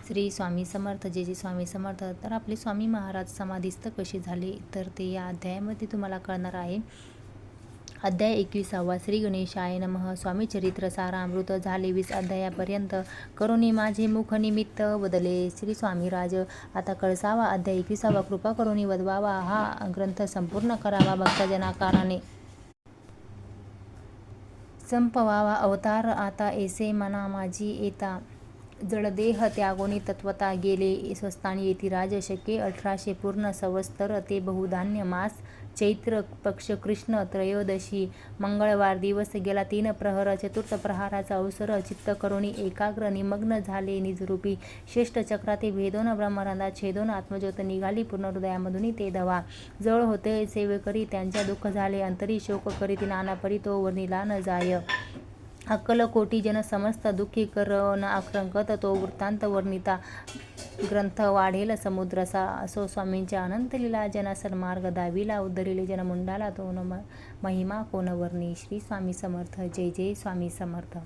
श्री स्वामी समर्थ. जय जय स्वामी समर्थ. तर आपले स्वामी महाराज समाधीस्थ कसे झाले तर ते या अध्यायामध्ये तुम्हाला कळणार आहे. अध्याय 21. श्री गणेशाय नमः. स्वामी चरित्र सारामृत झाले 20 अध्यायापर्यंत. करुणी माझे मुख निमित्त बदले. श्री स्वामीराज. आता कळसावा. अध्याय 21. कृपा करुणी वदवावा. हा ग्रंथ संपूर्ण करावा. भक्तजनाकाराने संपवावा. अवतार आता ऐसे मना माझी येता. जडदेह त्यागोनी तत्वता गेले स्वस्थानी येती राज. शके 1800 पूर्ण संवत्सर ते बहुधान्य मास. चैत्र पक्ष कृष्ण त्रयोदशी मंगळवार दिवस गेला 3 प्रहर. चतुर्थ प्रहाराचा अवसर. चित्त करुणी एकाग्र निमग्न झाले निजरूपी. श्रेष्ठ चक्राते भेदोन ब्रह्मरंध्रात छेदोन आत्मज्योत निघाली पूर्ण हृदयामधून ते धवा. जवळ होते सेवेकरी त्यांच्या दुःख झाले अंतरी. शोक करीती नाना परी तो वर्णिला न जाय. अक्कल कोटी जन समस्त दुःखी करण आक्रंकत तो वृत्तांत वर्णिता. ग्रंथ वाढेल समुद्रसा. असो स्वामींच्या अनंत लीला जना सन्मार्ग दाविला. उद्धरिले जनमुंडाला तो महिमा कोण वर्णी. श्री स्वामी समर्थ. जय जय स्वामी समर्थ.